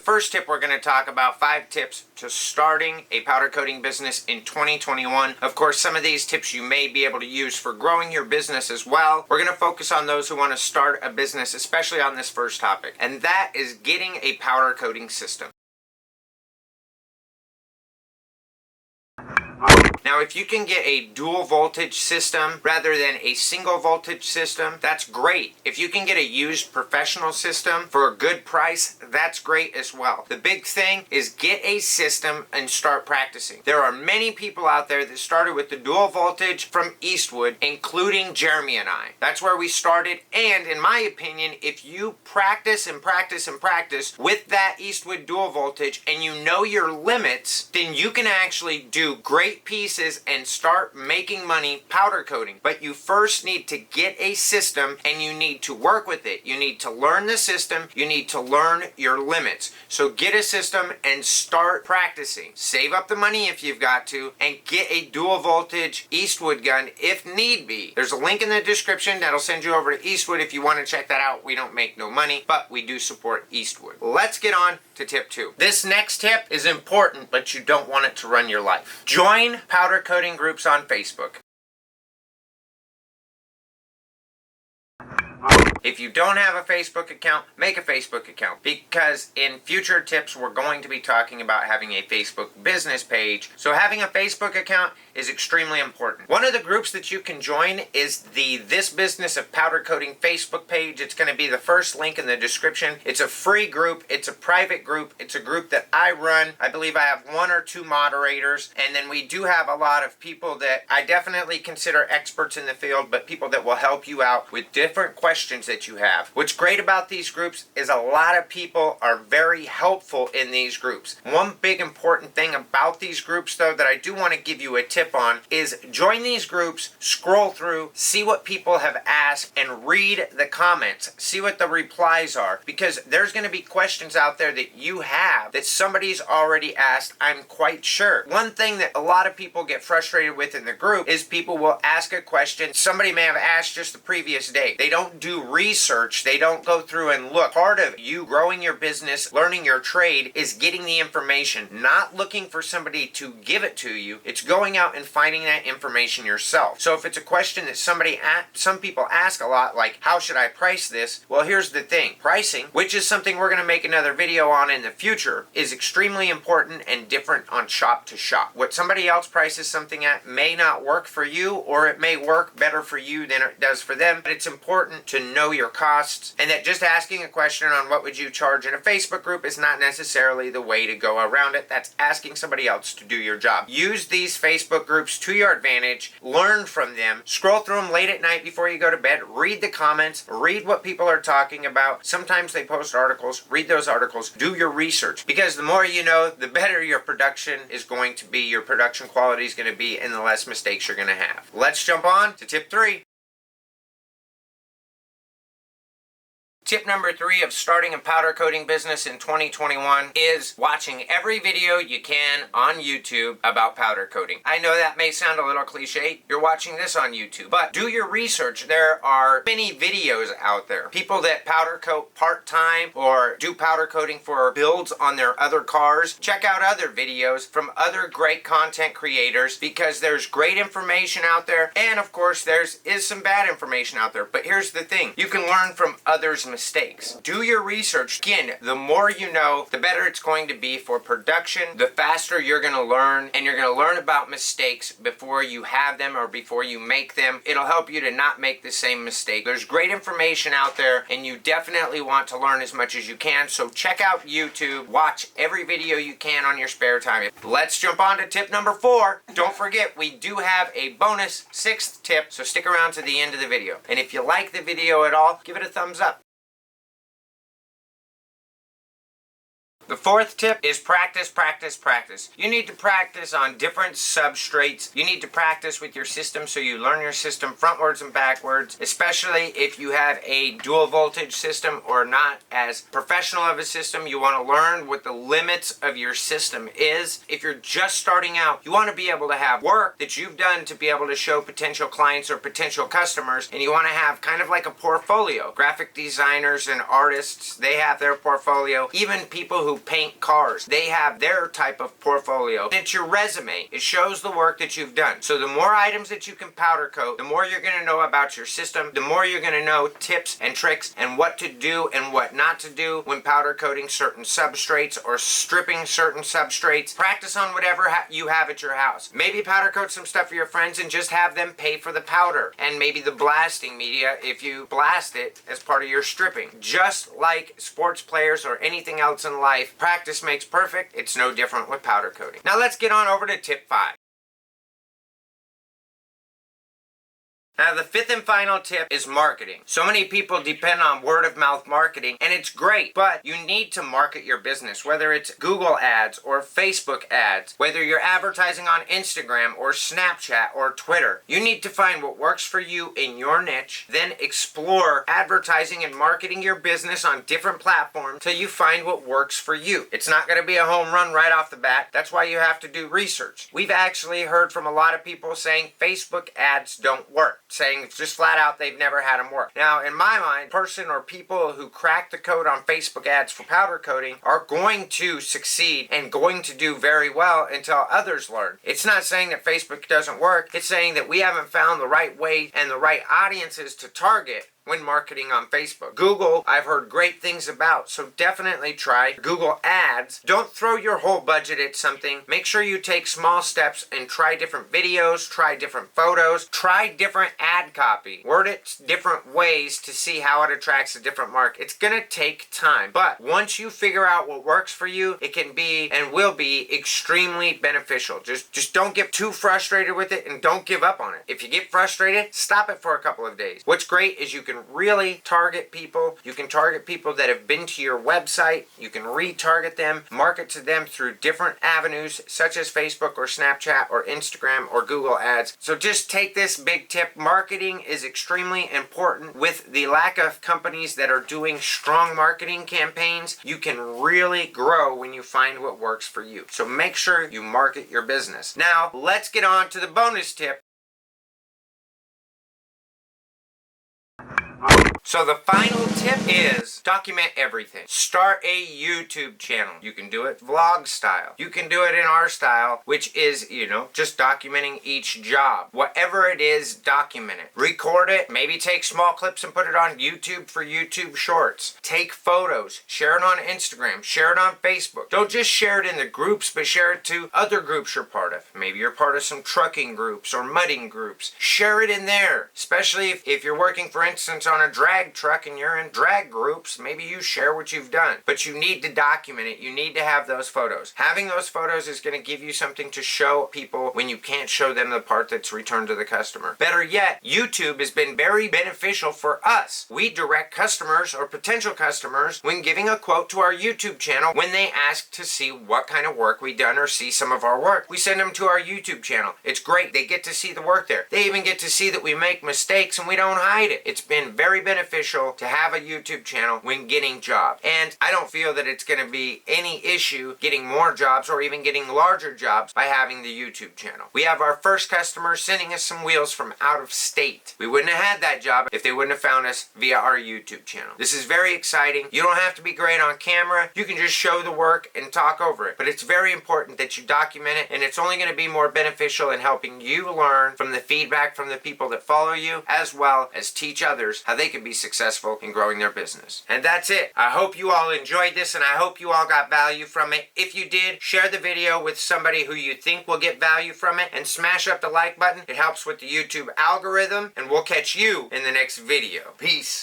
First tip, we're going to talk about 5 tips to starting a powder coating business in 2021. Of course, some of these tips you may be able to use for growing your business as well. We're going to focus on those who want to start a business, especially on this first topic, and that is getting a powder coating system. Now, if you can get a dual voltage system rather than a single voltage system, that's great. If you can get a used professional system for a good price, that's great as well. The big thing is get a system and start practicing. There are many people out there that started with the dual voltage from Eastwood, including Jeremy and I. That's where we started, and in my opinion, if you practice and practice and practice with that Eastwood dual voltage and you know your limits, then you can actually do great pieces and start making money powder coating. But you first need to get a system and you need to work with it. You need to learn the system. You need to learn your limits. So get a system and start practicing. Save up the money if you've got to and get a dual voltage Eastwood gun if need be. There's a link in the description that'll send you over to Eastwood if you want to check that out. We don't make no money, but we do support Eastwood. Let's get on to tip 2. This next tip is important, but you don't want it to run your life. Join powder coating groups on Facebook. If you don't have a Facebook account, make a Facebook account, because in future tips we're going to be talking about having a Facebook business page. So having a Facebook account is extremely important. One of the groups that you can join is the This Business of Powder Coating Facebook page. It's going to be the first link in the description. It's a free group. It's a private group. It's a group that I run. I believe I have 1 or 2 moderators, and then we do have a lot of people that I definitely consider experts in the field, but people that will help you out with different questions that you have. What's great about these groups is a lot of people are very helpful in these groups. One big important thing about these groups, though, that I do want to give you a tip on is join these groups, scroll through, see what people have asked, and read the comments. See what the replies are, because there's going to be questions out there that you have that somebody's already asked, I'm quite sure. One thing that a lot of people get frustrated with in the group is people will ask a question somebody may have asked just the previous day. They don't do research. They don't go through and look. Part of you growing your business, learning your trade, is getting the information, not looking for somebody to give it to you. It's going out and finding that information yourself. So if it's a question that some people ask a lot, like, how should I price this? Well, here's the thing. Pricing, which is something we're going to make another video on in the future, is extremely important and different on shop to shop. What somebody else prices something at may not work for you, or it may work better for you than it does for them, but it's important to know your costs, and that just asking a question on what would you charge in a Facebook group is not necessarily the way to go around it. That's asking somebody else to do your job. Use these Facebook groups to your advantage, learn from them, scroll through them late at night before you go to bed, read the comments, read what people are talking about. Sometimes they post articles, read those articles, do your research, because the more you know, the better your production is going to be, your production quality is going to be, and the less mistakes you're going to have. Let's jump on to tip 3. Tip number 3 of starting a powder coating business in 2021 is watching every video you can on YouTube about powder coating. I know that may sound a little cliche. You're watching this on YouTube, but do your research. There are many videos out there. People that powder coat part-time or do powder coating for builds on their other cars. Check out other videos from other great content creators, because there's great information out there, and of course there is some bad information out there. But here's the thing. You can learn from others' mistakes. Do your research. Again, the more you know, the better it's going to be for production, the faster you're going to learn, and you're going to learn about mistakes before you have them or before you make them. It'll help you to not make the same mistake. There's great information out there, and you definitely want to learn as much as you can, so check out YouTube, watch every video you can on your spare time. Let's jump on to tip number 4. Don't forget, we do have a bonus 6th tip, so stick around to the end of the video. And if you like the video at all, give it a thumbs up. The 4th tip is practice, practice, practice. You need to practice on different substrates. You need to practice with your system so you learn your system frontwards and backwards, especially if you have a dual voltage system or not as professional of a system. You want to learn what the limits of your system is. If you're just starting out, you want to be able to have work that you've done to be able to show potential clients or potential customers, and you want to have kind of like a portfolio. Graphic designers and artists, they have their portfolio. Even people who paint cars. They have their type of portfolio. It's your resume. It shows the work that you've done. So the more items that you can powder coat, the more you're going to know about your system, the more you're going to know tips and tricks and what to do and what not to do when powder coating certain substrates or stripping certain substrates. Practice on whatever you have at your house. Maybe powder coat some stuff for your friends and just have them pay for the powder and maybe the blasting media if you blast it as part of your stripping. Just like sports players or anything else in life, practice makes perfect. It's no different with powder coating. Now let's get on over to tip 5. Now the 5th and final tip is marketing. So many people depend on word of mouth marketing, and it's great, but you need to market your business, whether it's Google ads or Facebook ads, whether you're advertising on Instagram or Snapchat or Twitter. You need to find what works for you in your niche, then explore advertising and marketing your business on different platforms till you find what works for you. It's not going to be a home run right off the bat. That's why you have to do research. We've actually heard from a lot of people saying Facebook ads don't work, saying just flat out they've never had them work. Now, in my mind, person or people who crack the code on Facebook ads for powder coating are going to succeed and going to do very well until others learn. It's not saying that Facebook doesn't work. It's saying that we haven't found the right way and the right audiences to target when marketing on Facebook. Google, I've heard great things about, so definitely try Google Ads. Don't throw your whole budget at something. Make sure you take small steps and try different videos, try different photos, try different ad copy. Word it different ways to see how it attracts a different market. It's gonna take time, but once you figure out what works for you, it can be and will be extremely beneficial. Just don't get too frustrated with it and don't give up on it. If you get frustrated, stop it for a couple of days. What's great is you can really target people. You can target people that have been to your website. You can retarget them, market to them through different avenues such as Facebook or Snapchat or Instagram or Google Ads. So just take this big tip. Marketing is extremely important. With the lack of companies that are doing strong marketing campaigns, you can really grow when you find what works for you. So make sure you market your business. Now, let's get on to the bonus tip. So the final tip is document everything. Start a YouTube channel. You can do it vlog style. You can do it in our style, which is, just documenting each job. Whatever it is, document it. Record it. Maybe take small clips and put it on YouTube for YouTube Shorts. Take photos. Share it on Instagram. Share it on Facebook. Don't just share it in the groups, but share it to other groups you're part of. Maybe you're part of some trucking groups or mudding groups. Share it in there, especially if you're working, for instance, on a drag truck and you're in drag groups. Maybe you share what you've done, but you need to document it. You need to have those photos. Having those photos is going to give you something to show people when you can't show them the part that's returned to the customer. Better yet, YouTube has been very beneficial for us. We direct customers or potential customers when giving a quote to our YouTube channel when they ask to see what kind of work we've done or see some of our work. We send them to our YouTube channel. It's great. They get to see the work there. They even get to see that we make mistakes and we don't hide it. It's been very beneficial to have a YouTube channel when getting jobs. And I don't feel that it's going to be any issue getting more jobs or even getting larger jobs by having the YouTube channel. We have our first customer sending us some wheels from out of state. We wouldn't have had that job if they wouldn't have found us via our YouTube channel. This is very exciting. You don't have to be great on camera. You can just show the work and talk over it. But it's very important that you document it, and it's only going to be more beneficial in helping you learn from the feedback from the people that follow you, as well as teach others how they can be successful in growing their business. And that's it. I hope you all enjoyed this and I hope you all got value from it. If you did, share the video with somebody who you think will get value from it and smash up the like button. It helps with the YouTube algorithm, and we'll catch you in the next video. Peace.